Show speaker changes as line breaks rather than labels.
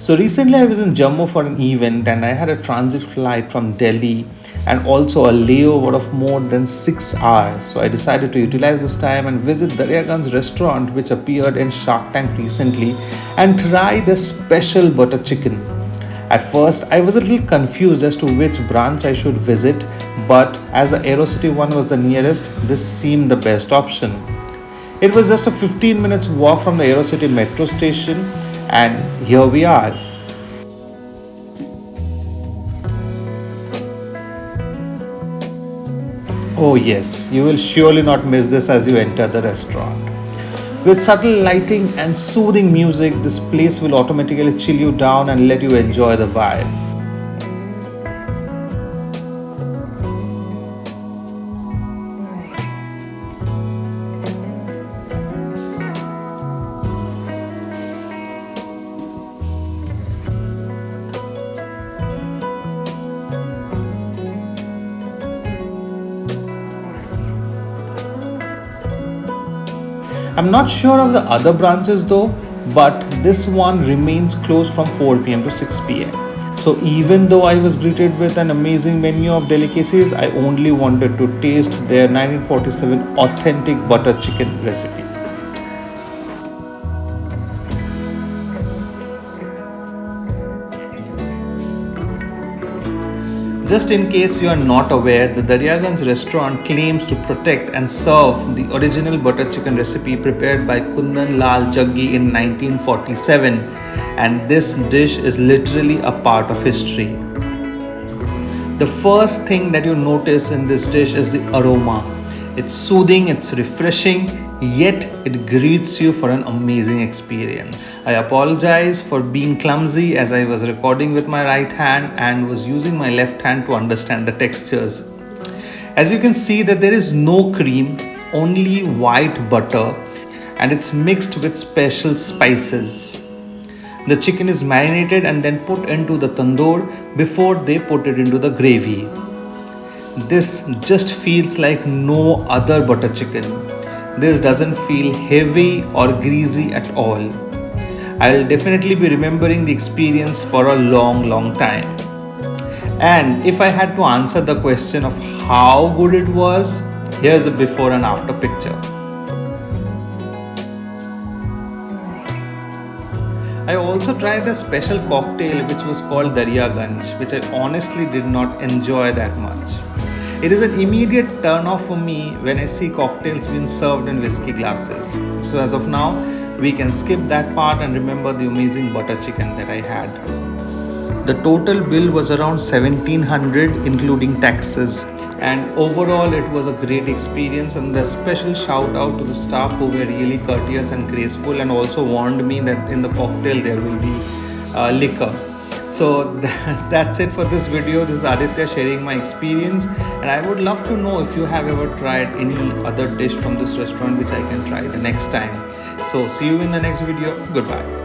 So recently I was in Jammu for an event and I had a transit flight from Delhi and also a layover of more than 6 hours. So I decided to utilize this time and visit Daryaganj Restaurant, which appeared in Shark Tank recently, and try the special butter chicken. At first, I was a little confused as to which branch I should visit, but as the Aerocity one was the nearest, this seemed the best option. It was just a 15 minutes walk from the Aerocity metro station, and here we are. Oh, yes, you will surely not miss this as you enter the restaurant. With subtle lighting and soothing music, this place will automatically chill you down and let you enjoy the vibe. I'm not sure of the other branches though, but this one remains closed from 4 p.m. to 6 p.m. So even though I was greeted with an amazing menu of delicacies, I only wanted to taste their 1947 authentic butter chicken recipe. Just in case you are not aware, the Daryaganj restaurant claims to protect and serve the original butter chicken recipe prepared by Kundan Lal Jaggi in 1947, and this dish is literally a part of history. The first thing that you notice in this dish is the aroma. It's soothing, it's refreshing, yet it greets you for an amazing experience. I apologize for being clumsy as I was recording with my right hand and was using my left hand to understand the textures. As you can see that there is no cream, only white butter, and it's mixed with special spices. The chicken is marinated and then put into the tandoor before they put it into the gravy. This just feels like no other butter chicken. This doesn't feel heavy or greasy at all. I'll definitely be remembering the experience for a long time. And if I had to answer the question of how good it was, here's a before and after picture. I also tried a special cocktail which was called Daryaganj, which I honestly did not enjoy that much. It is an immediate turn off for me when I see cocktails being served in whiskey glasses. So as of now, we can skip that part and remember the amazing butter chicken that I had. The total bill was around 1700 including taxes, and overall it was a great experience, and a special shout out to the staff who were really courteous and graceful and also warned me that in the cocktail there will be liquor. So that's it for this video. This is Aditya sharing my experience, and I would love to know if you have ever tried any other dish from this restaurant which I can try the next time. So see you in the next video. Goodbye.